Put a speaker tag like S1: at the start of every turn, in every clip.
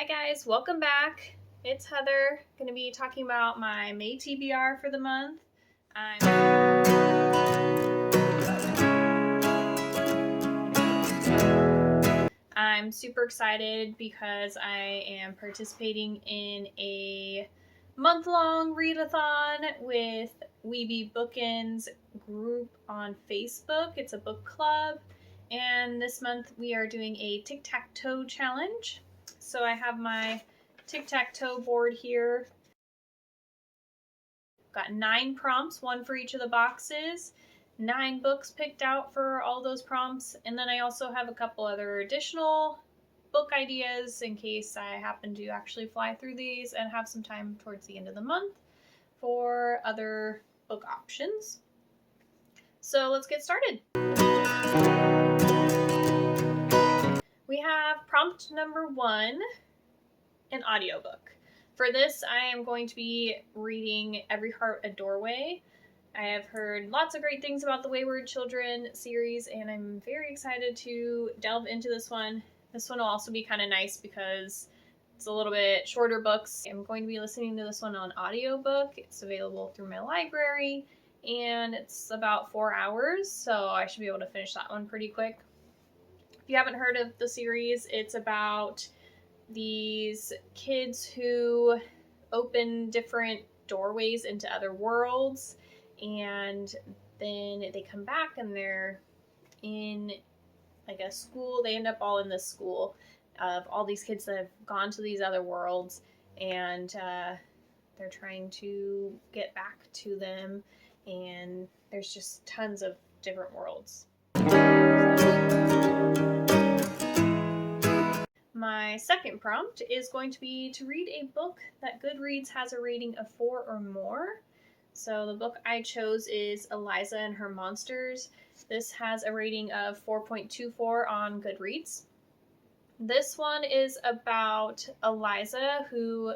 S1: Hi guys, welcome back. It's Heather. Going to be talking about my May TBR for the month. I'm super excited because I am participating in a month-long readathon with Weeby Bookends group on Facebook. It's a book club, and this month we are doing a tic-tac-toe challenge. So I have my tic-tac-toe board here. Got 9 prompts, one for each of the boxes, 9 books picked out for all those prompts, and then I also have a couple other additional book ideas in case I happen to actually fly through these and have some time towards the end of the month for other book options. So let's get started. We have prompt number 1, an audiobook. For this, I am going to be reading Every Heart a Doorway. I have heard lots of great things about the Wayward Children series, and I'm very excited to delve into this one. This one will also be kind of nice because it's a little bit shorter books. I'm going to be listening to this one on audiobook. It's available through my library, and it's about 4 hours, so I should be able to finish that one pretty quick. If you haven't heard of the series, it's about these kids who open different doorways into other worlds, and then they come back and they're in like a school. They end up all in this school of all these kids that have gone to these other worlds, and they're trying to get back to them, and there's just tons of different worlds. My second prompt is going to be to read a book that Goodreads has a rating of 4 or more. So the book I chose is Eliza and Her Monsters. This has a rating of 4.24 on Goodreads. This one is about Eliza, who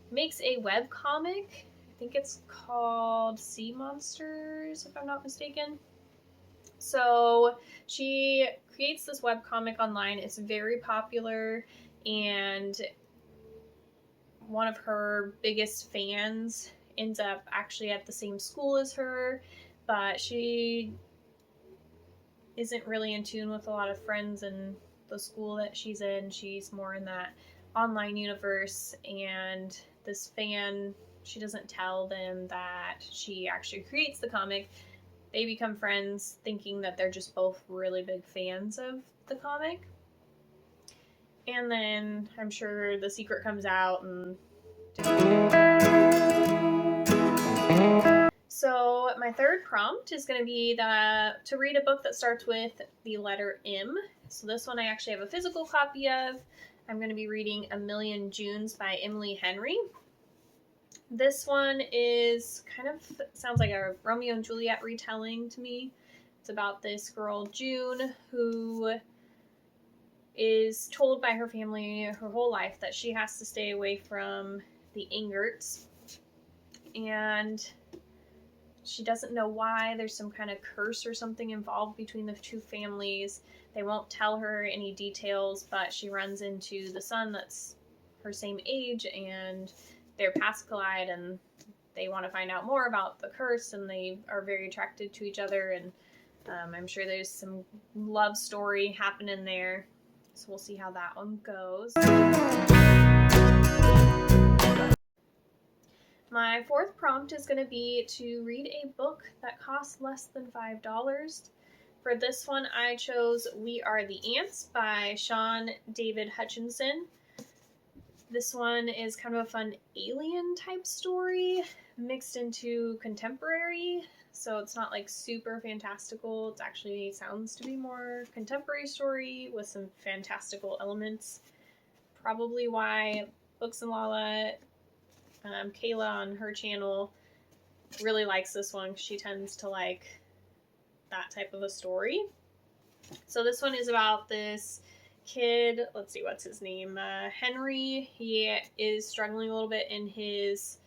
S1: makes a webcomic. I think it's called Sea Monsters, if I'm not mistaken. So she creates this webcomic online. It's very popular, and one of her biggest fans ends up actually at the same school as her, but she isn't really in tune with a lot of friends in the school that she's in. She's more in that online universe, and this fan, she doesn't tell them that she actually creates the comic. They become friends thinking that they're just both really big fans of the comic. And then I'm sure the secret comes out. And so my third prompt is going to be to read a book that starts with the letter M. So this one I actually have a physical copy of. I'm going to be reading A Million Junes by Emily Henry. This one is kind of sounds like a Romeo and Juliet retelling to me. It's about this girl, June, who is told by her family her whole life that she has to stay away from the Ingerts. And she doesn't know why. There's some kind of curse or something involved between the two families. They won't tell her any details, but she runs into the son that's her same age, and they're paths collide, and they want to find out more about the curse, and they are very attracted to each other, and I'm sure there's some love story happening there, so we'll see how that one goes. My fourth prompt is going to be to read a book that costs less than $5. For this one, I chose We Are the Ants by Shaun David Hutchinson. This one is kind of a fun alien type story mixed into contemporary, so it's not like super fantastical. It actually sounds to be more contemporary story with some fantastical elements. Probably why Books and Lala, Kayla on her channel, really likes this one. She tends to like that type of a story. So this one is about this kid, let's see, what's his name? Henry. He is struggling a little bit in his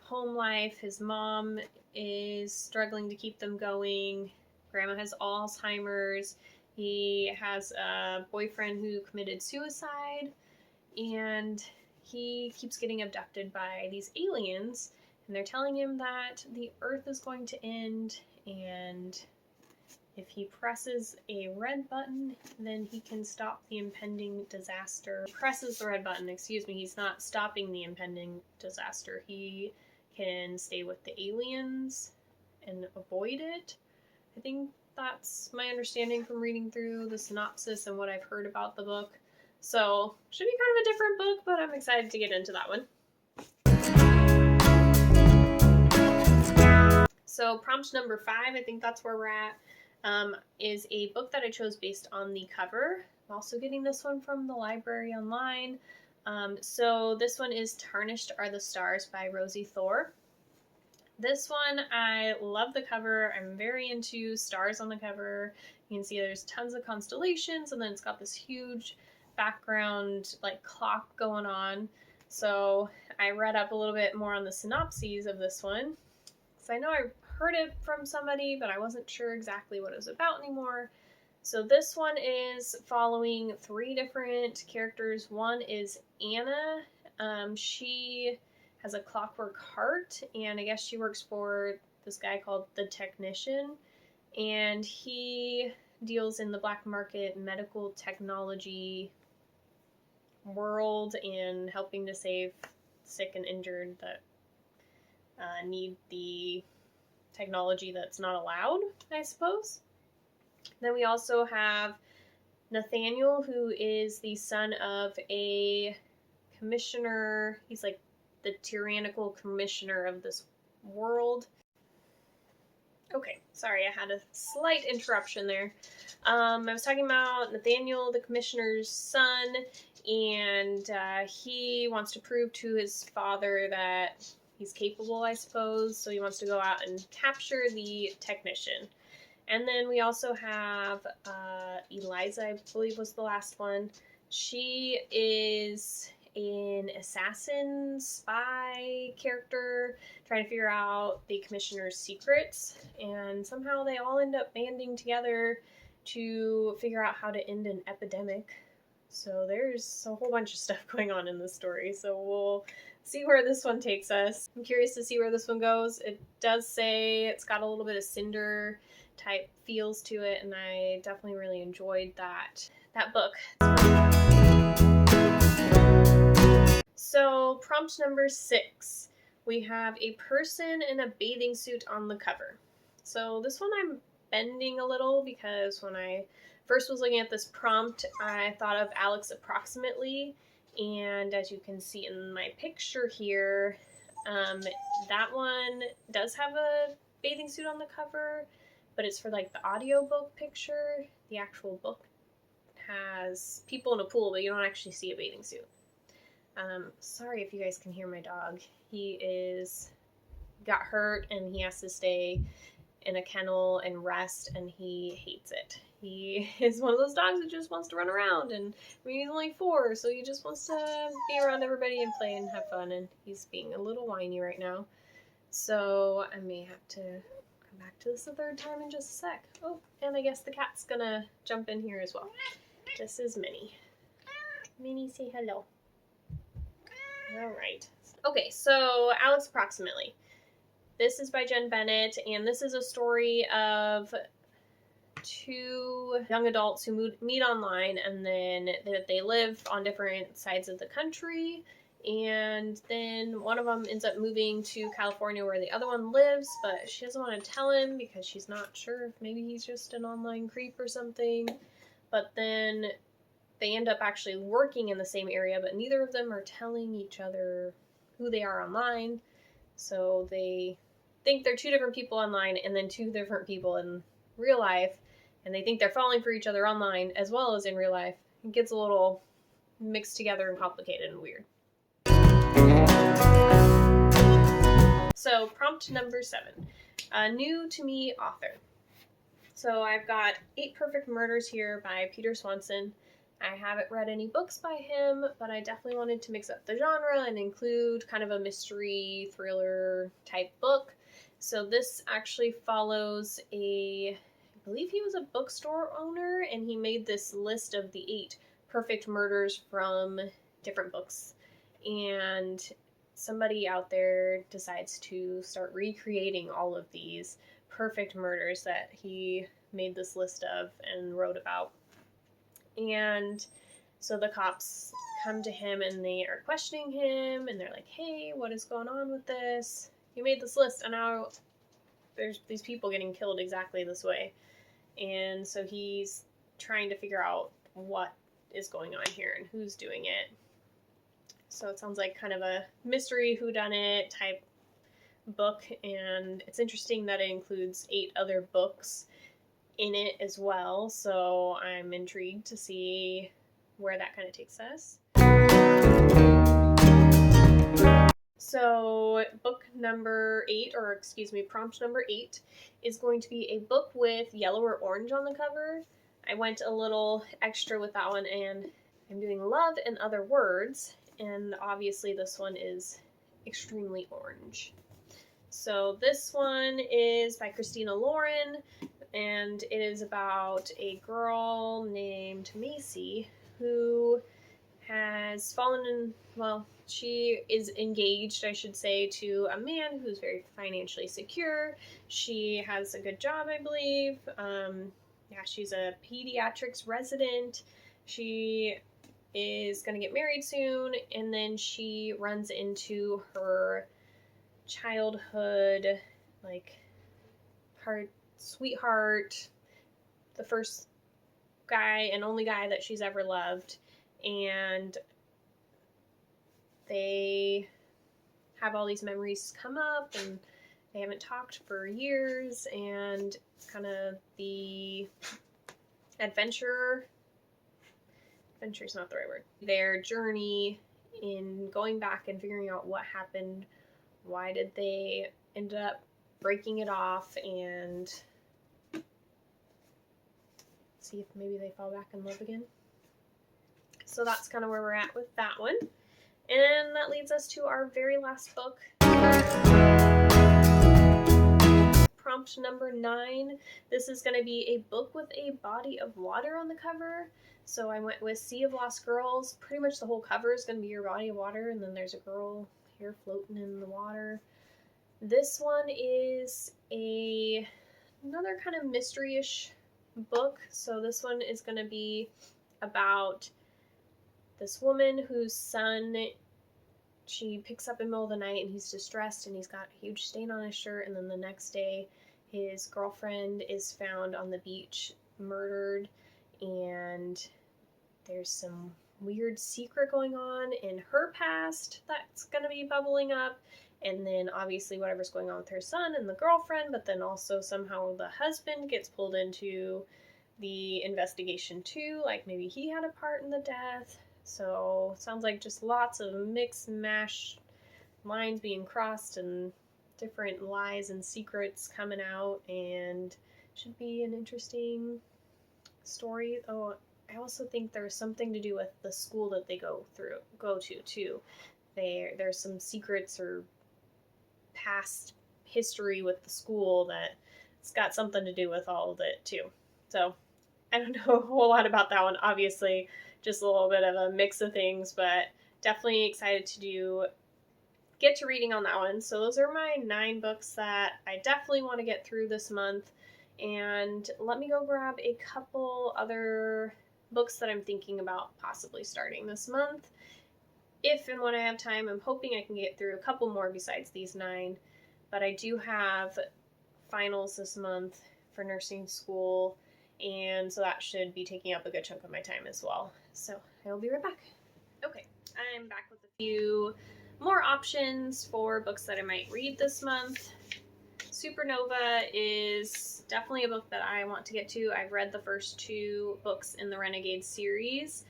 S1: home life. His mom is struggling to keep them going. Grandma has Alzheimer's. He has a boyfriend who committed suicide. and he keeps getting abducted by these aliens, and they're telling him that the Earth is going to end, and if he presses a red button, then he can stop the impending disaster. He presses the red button, excuse me, he's not stopping the impending disaster. He can stay with the aliens and avoid it. I think that's my understanding from reading through the synopsis and what I've heard about the book. So, should be kind of a different book, but I'm excited to get into that one. So, prompt number 5, I think that's where we're at. Is a book that I chose based on the cover. I'm also getting this one from the library online. So this one is Tarnished Are the Stars by Rosiee Thor. This one, I love the cover. I'm very into stars on the cover. You can see there's tons of constellations, and then it's got this huge background like clock going on. So I read up a little bit more on the synopses of this one, because I know I heard it from somebody, but I wasn't sure exactly what it was about anymore. So this one is following 3 different characters. One is Anna. She has a clockwork heart, and I guess she works for this guy called the Technician, and he deals in the black market medical technology world and helping to save sick and injured that need the technology that's not allowed, I suppose. Then we also have Nathaniel, who is the son of a commissioner. He's like the tyrannical commissioner of this world. Okay, sorry, I had a slight interruption there. I was talking about Nathaniel, the commissioner's son, and he wants to prove to his father that he's capable, I suppose, so he wants to go out and capture the Technician. And then we also have Eliza, I believe was the last one. She is an assassin, spy character, trying to figure out the Commissioner's secrets, and somehow they all end up banding together to figure out how to end an epidemic. So there's a whole bunch of stuff going on in this story, so we'll see where this one takes us. I'm curious to see where this one goes. It does say it's got a little bit of Cinder type feels to it, and I definitely really enjoyed that book. So prompt number 6, we have a person in a bathing suit on the cover. So this one I'm bending a little because when I first was looking at this prompt, I thought of Alex Approximately. And as you can see in my picture here, that one does have a bathing suit on the cover, but it's for like the audiobook picture. The actual book has people in a pool, but you don't actually see a bathing suit. Sorry if you guys can hear my dog. He got hurt and he has to stay in a kennel and rest, and he hates it. He is one of those dogs that just wants to run around, and I mean, he's only 4, so he just wants to be around everybody and play and have fun, and he's being a little whiny right now. So I may have to come back to this a 3rd time in just a sec. Oh, and I guess the cat's gonna jump in here as well. This is Minnie. Minnie, say hello. Alright. Okay, so Alex Approximately. This is by Jenn Bennett, and this is a story of 2 young adults who meet online, and then they live on different sides of the country, and then one of them ends up moving to California where the other one lives, but she doesn't want to tell him because she's not sure if maybe he's just an online creep or something. But then they end up actually working in the same area, but neither of them are telling each other who they are online, so they think they're 2 different people online and then 2 different people in real life, and they think they're falling for each other online as well as in real life. It gets a little mixed together and complicated and weird. So prompt number 7, new to me author. So I've got 8 Perfect Murders here by Peter Swanson. I haven't read any books by him, but I definitely wanted to mix up the genre and include kind of a mystery thriller type book. So this actually follows I believe he was a bookstore owner, and he made this list of the 8 perfect murders from different books, and somebody out there decides to start recreating all of these perfect murders that he made this list of and wrote about. And so the cops come to him and they are questioning him, and they're like, hey, what is going on with this? You made this list, and now there's these people getting killed exactly this way. And so he's trying to figure out what is going on here and who's doing it. So it sounds like kind of a mystery whodunit type book, and it's interesting that it includes 8 other books in it as well, so I'm intrigued to see where that kind of takes us. So book number 8, or excuse me, prompt number 8 is going to be a book with yellow or orange on the cover. I went a little extra with that one, and I'm doing love and other words, and obviously this one is extremely orange. So this one is by Christina Lauren, and it is about a girl named Macy who has fallen in, well, she is engaged, I should say, to a man who's very financially secure. She has a good job, I believe. Yeah, she's a pediatrics resident. She is going to get married soon, and then she runs into her childhood, like, her sweetheart, the first guy and only guy that she's ever loved, and they have all these memories come up, and they haven't talked for years, and kind of the adventure's not the right word, their journey in going back and figuring out what happened, why did they end up breaking it off, and see if maybe they fall back in love again. So that's kind of where we're at with that one. And that leads us to our very last book. Prompt number 9. This is going to be a book with a body of water on the cover. So I went with Sea of Lost Girls. Pretty much the whole cover is going to be your body of water, and then there's a girl here floating in the water. This one is another kind of mystery-ish book. So this one is going to be about this woman whose son she picks up in the middle of the night, and he's distressed, and he's got a huge stain on his shirt, and then the next day his girlfriend is found on the beach murdered, and there's some weird secret going on in her past that's going to be bubbling up, and then obviously whatever's going on with her son and the girlfriend, but then also somehow the husband gets pulled into the investigation too, like maybe he had a part in the death. So sounds like just lots of mix mash, lines being crossed and different lies and secrets coming out, and should be an interesting story. Oh, I also think there's something to do with the school that they go to too. There's some secrets or past history with the school that it's got something to do with all of it too. So I don't know a whole lot about that one, obviously. Just a little bit of a mix of things, but definitely excited to get to reading on that one. So those are my 9 books that I definitely want to get through this month. And let me go grab a couple other books that I'm thinking about possibly starting this month. If and when I have time, I'm hoping I can get through a couple more besides these 9. But I do have finals this month for nursing school, and so that should be taking up a good chunk of my time as well. So I will be right back. Okay, I'm back with a few more options for books that I might read this month. Supernova is definitely a book that I want to get to. I've read the first 2 books in the Renegade series,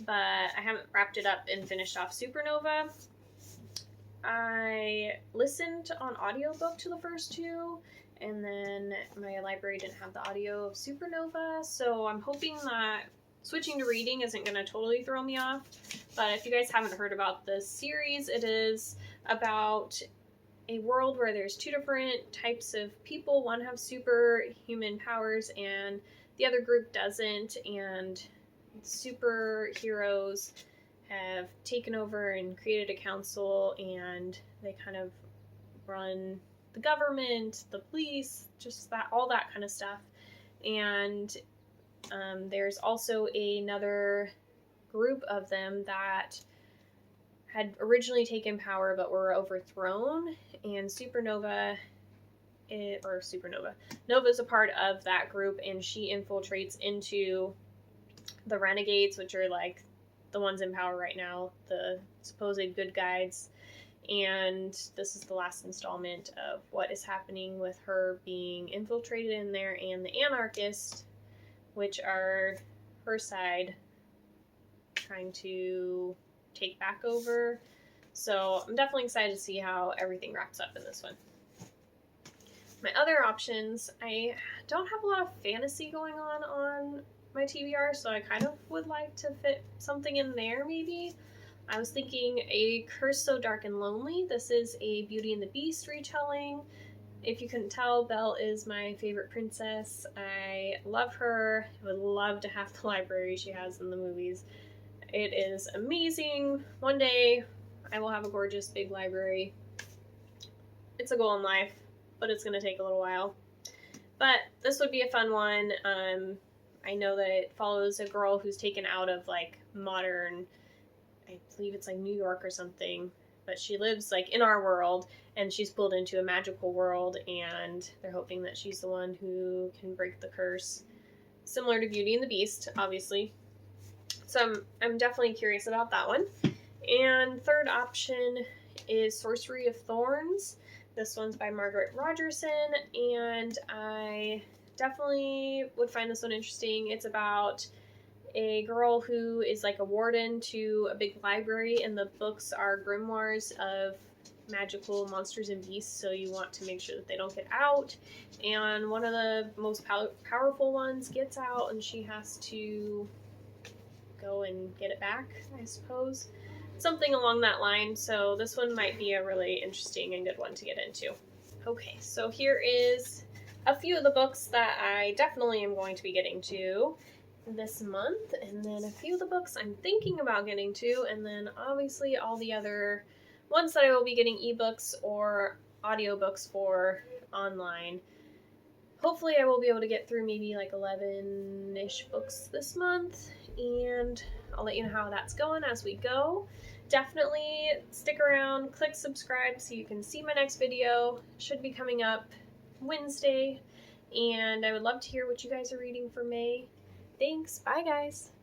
S1: but I haven't wrapped it up and finished off Supernova. I listened on audiobook to the first 2, and then my library didn't have the audio of Supernova, so I'm hoping that switching to reading isn't going to totally throw me off. But if you guys haven't heard about this series, it is about a world where there's 2 different types of people. One have superhuman powers and the other group doesn't, and superheroes have taken over and created a council, and they kind of run the government, the police, just that, all that kind of stuff. And there's also another group of them that had originally taken power but were overthrown, and Nova's a part of that group, and she infiltrates into the Renegades, which are like the ones in power right now, the supposed good guys. And this is the last installment of what is happening with her being infiltrated in there, and the anarchists, which are her side, trying to take back over. So I'm definitely excited to see how everything wraps up in this one. My other options, I don't have a lot of fantasy going on my TBR, so I kind of would like to fit something in there maybe. I was thinking A Curse So Dark and Lonely. This is a Beauty and the Beast retelling. If you couldn't tell, Belle is my favorite princess. I love her. I would love to have the library she has in the movies. It is amazing. One day I will have a gorgeous big library. It's a goal in life, but it's going to take a little while. But this would be a fun one. I know that it follows a girl who's taken out of like modern, I believe it's like New York or something, but she lives like in our world, and she's pulled into a magical world, and they're hoping that she's the one who can break the curse. Similar to Beauty and the Beast, obviously. So I'm definitely curious about that one. And third option is Sorcery of Thorns. This one's by Margaret Rogerson, and I definitely would find this one interesting. It's about a girl who is like a warden to a big library, and the books are grimoires of magical monsters and beasts, so you want to make sure that they don't get out. And one of the most powerful ones gets out, and she has to go and get it back, I suppose. Something along that line. So this one might be a really interesting and good one to get into. Okay, so here is a few of the books that I definitely am going to be getting to this month, and then a few of the books I'm thinking about getting to, and then obviously all the other ones that I will be getting ebooks or audiobooks for online. Hopefully I will be able to get through maybe like 11-ish books this month, and I'll let you know how that's going as we go. Definitely stick around, click subscribe so you can see my next video. It should be coming up Wednesday, and I would love to hear what you guys are reading for May. Thanks, bye guys!